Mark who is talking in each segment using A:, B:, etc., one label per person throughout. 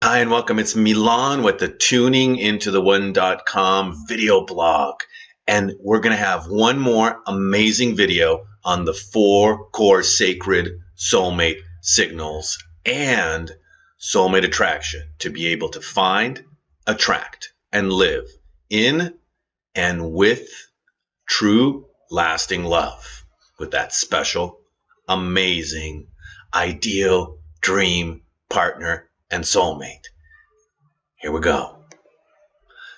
A: Hi and welcome. It's Milan with the tuningintotheone.com video blog. And we're going to have one more amazing video on the 4 core sacred soulmate signals and soulmate attraction to be able to find, attract, and live in and with true lasting love with that special, amazing, ideal dream partner and soulmate. Here we go.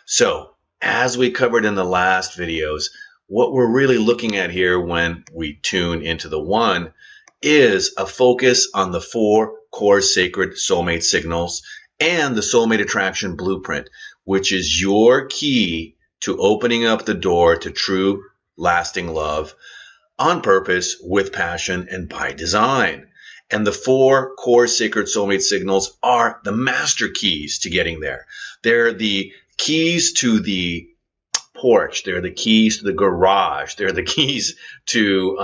A: So, as we covered in the last videos, what we're really looking at here when we tune into the one is a focus on the 4 core sacred soulmate signals and the soulmate attraction blueprint, which is your key to opening up the door to true lasting love on purpose, with passion, and by design. And the 4 core sacred soulmate signals are the master keys to getting there. They're the keys to the porch. They're the keys to the garage. They're the keys to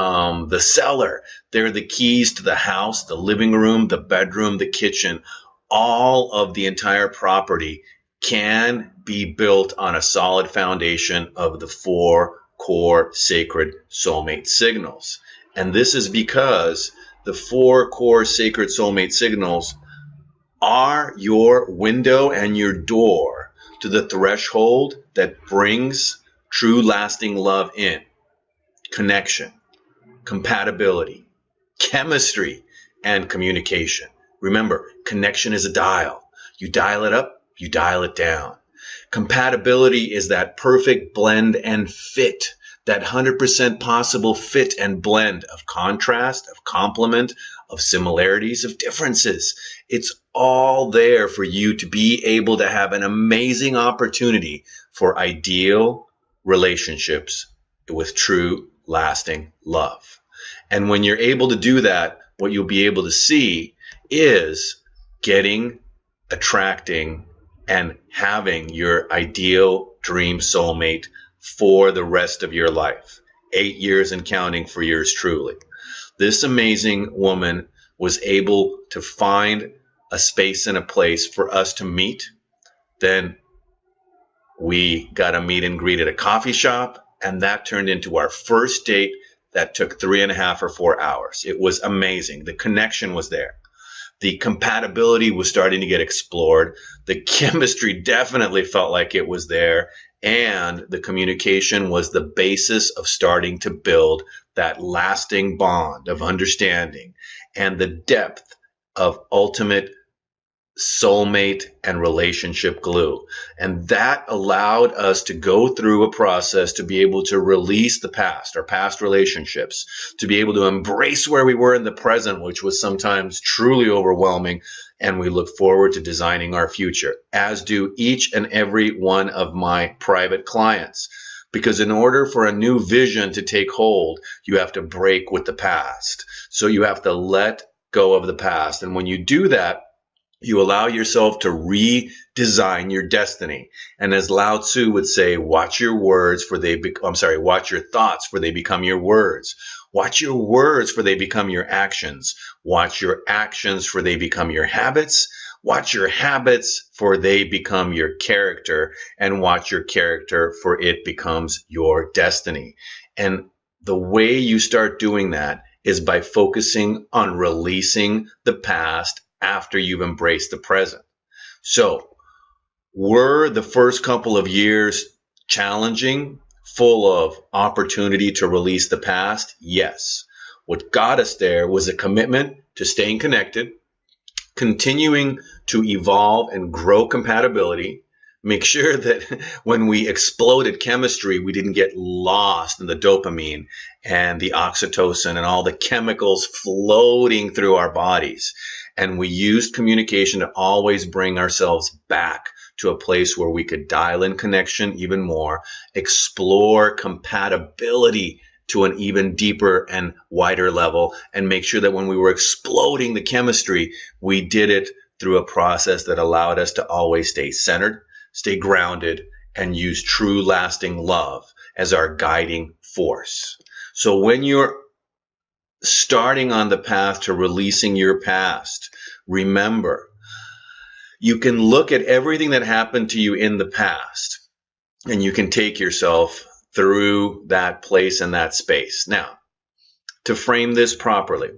A: the cellar. They're the keys to the house, the living room, the bedroom, the kitchen. All of the entire property can be built on a solid foundation of the 4 core sacred soulmate signals. And this is because the 4 core sacred soulmate signals are your window and your door to the threshold that brings true lasting love in. Connection, compatibility, chemistry, and communication. Remember, connection is a dial. You dial it up, you dial it down. Compatibility is that perfect blend and fit, that 100% possible fit and blend of contrast, of complement, of similarities, of differences. It's all there for you to be able to have an amazing opportunity for ideal relationships with true, lasting love. And when you're able to do that, what you'll be able to see is getting, attracting, and having your ideal dream soulmate for the rest of your life. 8 years and counting for yours truly. This amazing woman was able to find a space and a place for us to meet. Then we got a meet and greet at a coffee shop, and that turned into our first date that took 3.5 or 4 hours. It was amazing. The connection was there. The compatibility was starting to get explored. The chemistry definitely felt like it was there. And the communication was the basis of starting to build that lasting bond of understanding and the depth of ultimate soulmate and relationship glue. And that allowed us to go through a process to be able to release the past, our past relationships, to be able to embrace where we were in the present, which was sometimes truly overwhelming. And we look forward to designing our future, as do each and every one of my private clients. Because in order for a new vision to take hold, you have to break with the past. So you have to let go of the past. And when you do that, you allow yourself to redesign your destiny. And as Lao Tzu would say, watch your thoughts, for they become your words. Watch your words, for they become your actions. Watch your actions, for they become your habits. Watch your habits, for they become your character. And watch your character, for it becomes your destiny. And the way you start doing that is by focusing on releasing the past after you've embraced the present. So, were the first couple of years challenging, full of opportunity to release the past? Yes. What got us there was a commitment to staying connected, continuing to evolve and grow compatibility, make sure that when we exploded chemistry, we didn't get lost in the dopamine and the oxytocin and all the chemicals floating through our bodies. And we used communication to always bring ourselves back to a place where we could dial in connection even more, explore compatibility to an even deeper and wider level, and make sure that when we were exploding the chemistry, we did it through a process that allowed us to always stay centered, stay grounded, and use true lasting love as our guiding force. So when you're starting on the path to releasing your past, remember, You can look at everything that happened to you in the past, and you can take yourself through that place and that space. Now, to frame this properly,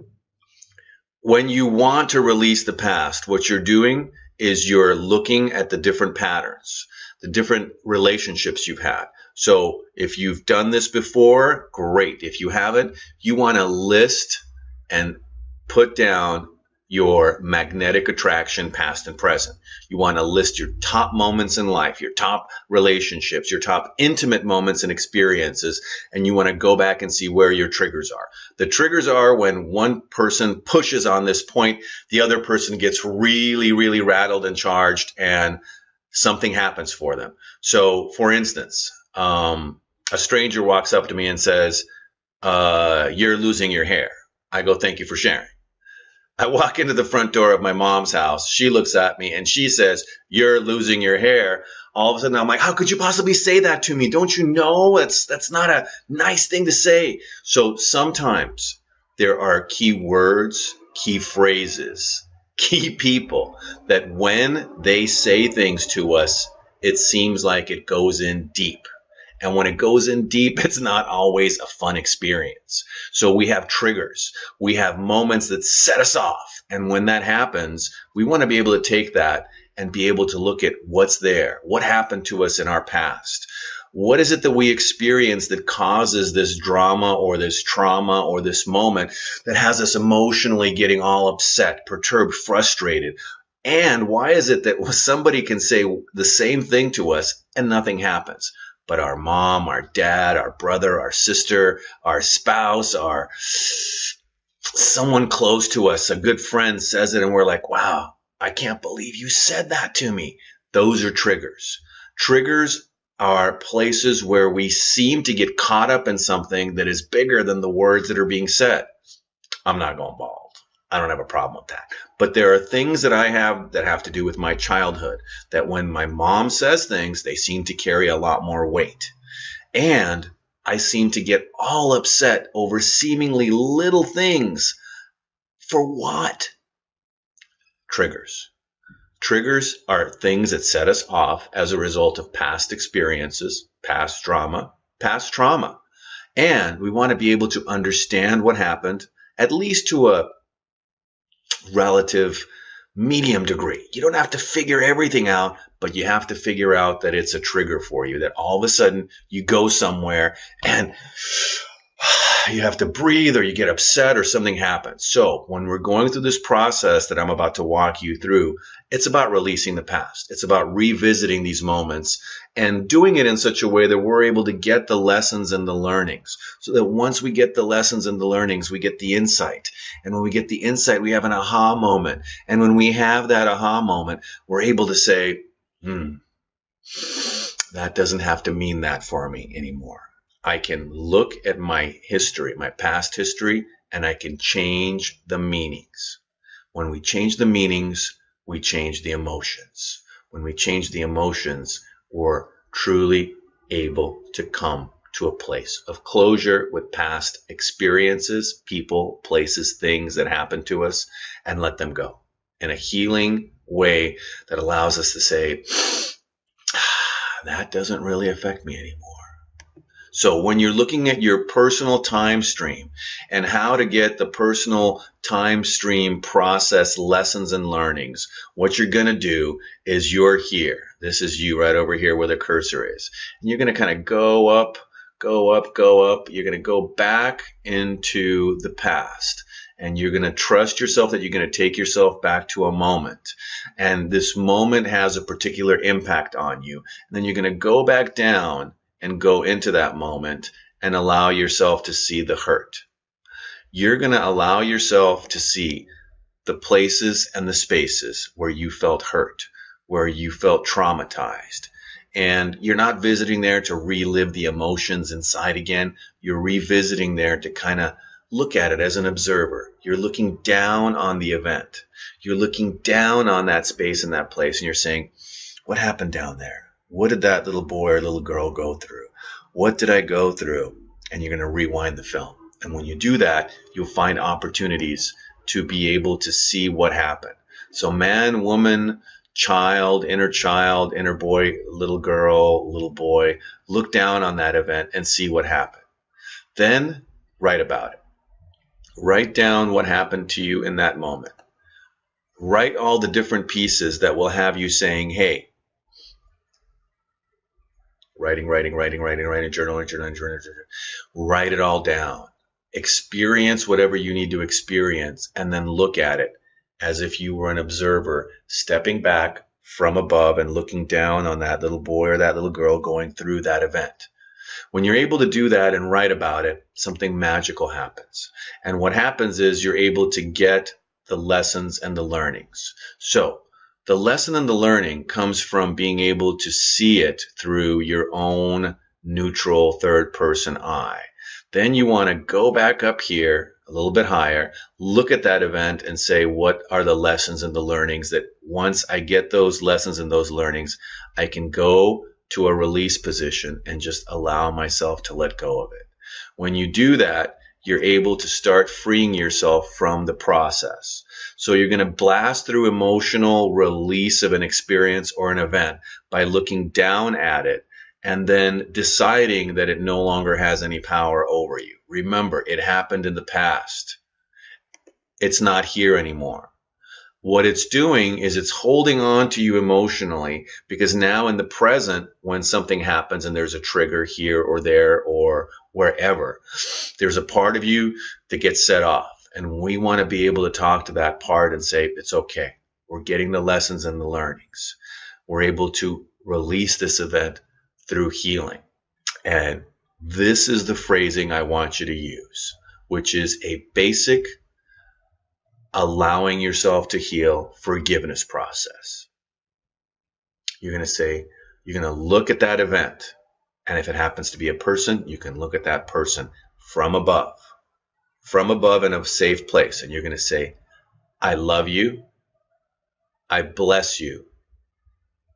A: when you want to release the past, what you're doing is you're looking at the different patterns, the different relationships you've had. So if you've done this before, great. If you haven't, you want to list and put down your magnetic attraction, past and present. You want to list your top moments in life, your top relationships, your top intimate moments and experiences, and you want to go back and see where your triggers are. The triggers are when one person pushes on this point, the other person gets really, really rattled and charged, and something happens for them. So, for instance, a stranger walks up to me and says, "You're losing your hair." I go, "Thank you for sharing." I walk into the front door of my mom's house. She looks at me and she says, "You're losing your hair." All of a sudden, I'm like, how could you possibly say that to me? Don't you know that's not a nice thing to say? So sometimes there are key words, key phrases, key people that when they say things to us, it seems like it goes in deep. And when it goes in deep, it's not always a fun experience. So we have triggers. We have moments that set us off. And when that happens, we want to be able to take that and be able to look at what's there. What happened to us in our past? What is it that we experience that causes this drama or this trauma or this moment that has us emotionally getting all upset, perturbed, frustrated? And why is it that somebody can say the same thing to us and nothing happens? But our mom, our dad, our brother, our sister, our spouse, our someone close to us, a good friend says it and we're like, wow, I can't believe you said that to me. Those are triggers. Triggers are places where we seem to get caught up in something that is bigger than the words that are being said. I'm not going bald. I don't have a problem with that. But there are things that I have that have to do with my childhood, that when my mom says things, they seem to carry a lot more weight. And I seem to get all upset over seemingly little things. For what? Triggers. Triggers are things that set us off as a result of past experiences, past drama, past trauma. And we want to be able to understand what happened, at least to a relative medium degree. You don't have to figure everything out, but you have to figure out that it's a trigger for you, that all of a sudden you go somewhere and you have to breathe or you get upset or something happens. So when we're going through this process that I'm about to walk you through, it's about releasing the past. It's about revisiting these moments and doing it in such a way that we're able to get the lessons and the learnings, so that once we get the lessons and the learnings, we get the insight. And when we get the insight, we have an aha moment. And when we have that aha moment, we're able to say, that doesn't have to mean that for me anymore. I can look at my history, my past history, and I can change the meanings. When we change the meanings, we change the emotions. When we change the emotions, we're truly able to come to a place of closure with past experiences, people, places, things that happen to us, and let them go in a healing way that allows us to say, that doesn't really affect me anymore. So when you're looking at your personal time stream and how to get the personal time stream process lessons and learnings, what you're going to do is you're here. This is you right over here where the cursor is. And you're going to kind of go up, go up, go up. You're going to go back into the past. And you're going to trust yourself that you're going to take yourself back to a moment. And this moment has a particular impact on you. And then you're going to go back down and go into that moment and allow yourself to see the hurt. You're going to allow yourself to see the places and the spaces where you felt hurt, where you felt traumatized. And you're not visiting there to relive the emotions inside again. You're revisiting there to kind of look at it as an observer. You're looking down on the event. You're looking down on that space and that place, and you're saying, what happened down there? What did that little boy or little girl go through? What did I go through? And you're going to rewind the film. And when you do that, you'll find opportunities to be able to see what happened. So man, woman, child, inner boy, little girl, little boy. Look down on that event and see what happened. Then write about it. Write down what happened to you in that moment. Write all the different pieces that will have you saying, hey, writing, journaling. Write it all down. Experience whatever you need to experience, and then look at it as if you were an observer, stepping back from above and looking down on that little boy or that little girl going through that event. When you're able to do that and write about it, something magical happens. And what happens is you're able to get the lessons and the learnings. So the lesson and the learning comes from being able to see it through your own neutral third person eye. Then you want to go back up here a little bit higher, look at that event and say, what are the lessons and the learnings that once I get those lessons and those learnings, I can go to a release position and just allow myself to let go of it. When you do that, you're able to start freeing yourself from the process. So you're going to blast through emotional release of an experience or an event by looking down at it and then deciding that it no longer has any power over you. Remember, it happened in the past. It's not here anymore. What it's doing is it's holding on to you emotionally, because now in the present, when something happens and there's a trigger here or there or wherever, there's a part of you that gets set off. And we want to be able to talk to that part and say, it's okay. We're getting the lessons and the learnings. We're able to release this event through healing. And this is the phrasing I want you to use, which is a basic allowing yourself to heal forgiveness process. You're going to say, you're going to look at that event. And if it happens to be a person, you can look at that person from above in a safe place. And you're going to say, I love you. I bless you.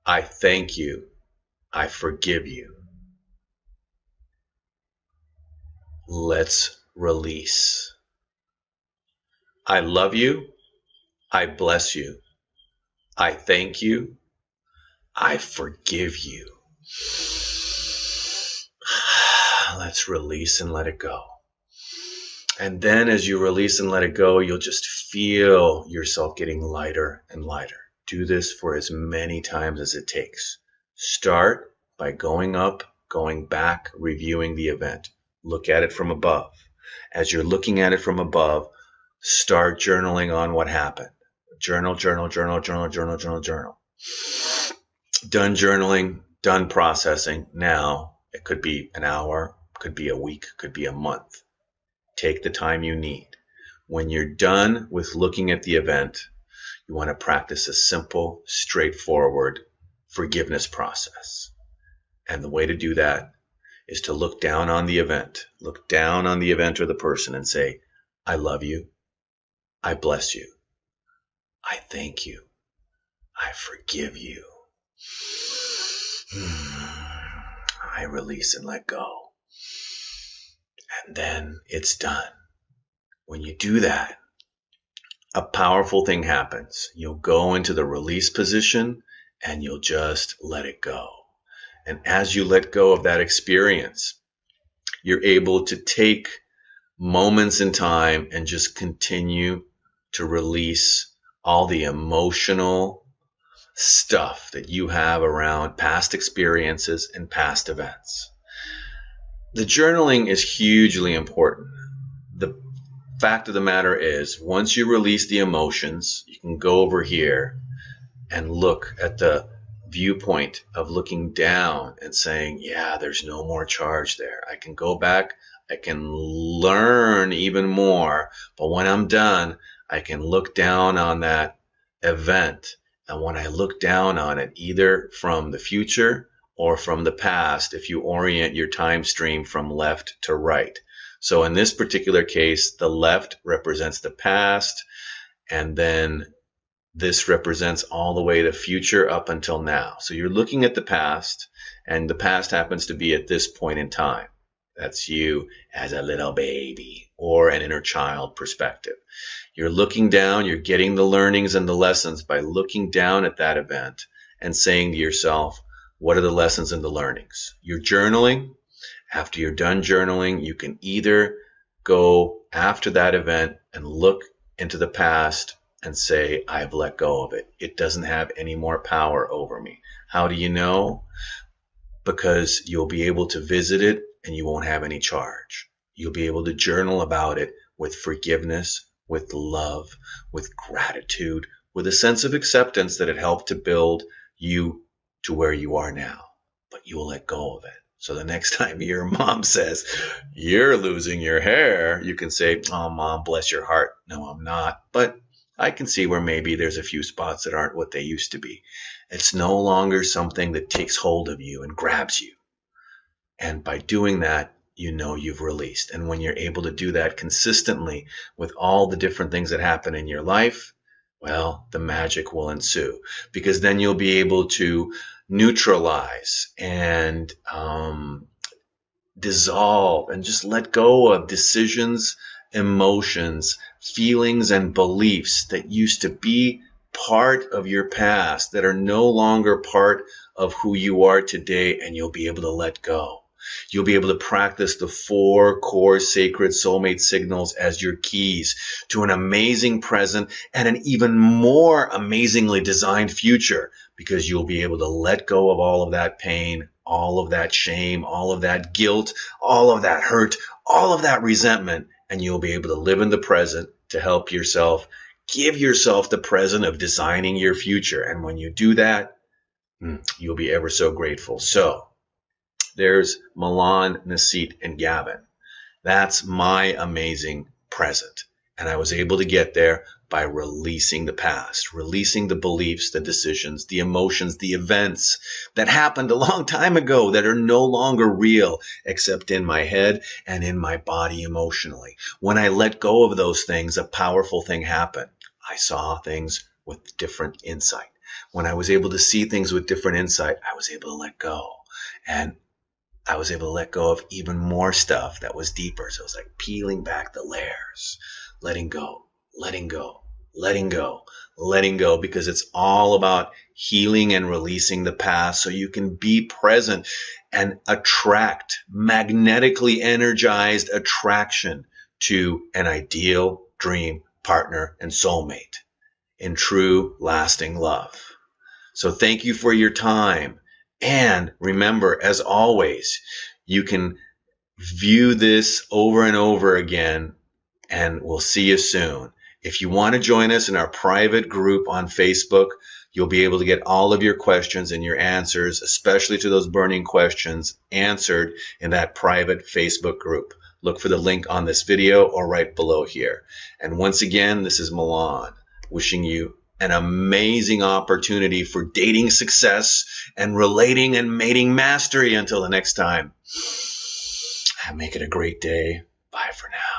A: I thank you. I forgive you. Let's release. I love you. I bless you. I thank you. I forgive you. Let's release and let it go. And then as you release and let it go, you'll just feel yourself getting lighter and lighter. Do this for as many times as it takes. Start by going up, going back, reviewing the event. Look at it from above. As you're looking at it from above, start journaling on what happened. Journal. Done journaling, done processing. Now, it could be an hour, could be a week, could be a month. Take the time you need. When you're done with looking at the event, you want to practice a simple, straightforward forgiveness process. And the way to do that is to look down on the event. Look down on the event or the person and say, I love you. I bless you. I thank you. I forgive you. I release and let go. And then it's done. When you do that, a powerful thing happens. You'll go into the release position and you'll just let it go. And as you let go of that experience, you're able to take moments in time and just continue to release all the emotional stuff that you have around past experiences and past events. The journaling is hugely important. The fact of the matter is, once you release the emotions, you can go over here and look at the viewpoint of looking down and saying, yeah, there's no more charge there. I can go back, I can learn even more, but when I'm done, I can look down on that event. And when I look down on it, either from the future or from the past, if you orient your time stream from left to right. So in this particular case, the left represents the past, and then this represents all the way the future up until now. So you're looking at the past, and the past happens to be at this point in time. That's you as a little baby or an inner child perspective. You're looking down, you're getting the learnings and the lessons by looking down at that event and saying to yourself, what are the lessons and the learnings? You're journaling. After you're done journaling, you can either go after that event and look into the past and say, I've let go of it. It doesn't have any more power over me. How do you know? Because you'll be able to visit it and you won't have any charge. You'll be able to journal about it with forgiveness, with love, with gratitude, with a sense of acceptance that it helped to build you to where you are now. But you will let go of it. So the next time your mom says, you're losing your hair, you can say, oh, Mom, bless your heart. No, I'm not. But I can see where maybe there's a few spots that aren't what they used to be. It's no longer something that takes hold of you and grabs you. And by doing that, you know you've released. And when you're able to do that consistently with all the different things that happen in your life, well, the magic will ensue, because then you'll be able to neutralize and dissolve and just let go of decisions, emotions, feelings, and beliefs that used to be part of your past that are no longer part of who you are today, and you'll be able to let go. You'll be able to practice the 4 core sacred soulmate signals as your keys to an amazing present and an even more amazingly designed future, because you'll be able to let go of all of that pain, all of that shame, all of that guilt, all of that hurt, all of that resentment, and you'll be able to live in the present to help yourself, give yourself the present of designing your future. And when you do that, you'll be ever so grateful. So there's Milan, NESIT, and Gavin. That's my amazing present. And I was able to get there by releasing the past, releasing the beliefs, the decisions, the emotions, the events that happened a long time ago that are no longer real except in my head and in my body emotionally. When I let go of those things, a powerful thing happened. I saw things with different insight. When I was able to see things with different insight, I was able to let go. And I was able to let go of even more stuff that was deeper. So it was like peeling back the layers, letting go, letting go, letting go, letting go, because it's all about healing and releasing the past so you can be present and attract magnetically energized attraction to an ideal dream partner and soulmate in true lasting love. So thank you for your time. And remember, as always, you can view this over and over again, and we'll see you soon. If you want to join us in our private group on Facebook, you'll be able to get all of your questions and your answers, especially to those burning questions, answered in that private Facebook group. Look for the link on this video or right below here. And once again, this is Milan, wishing you an amazing opportunity for dating success and relating and mating mastery. Until the next time, make it a great day. Bye for now.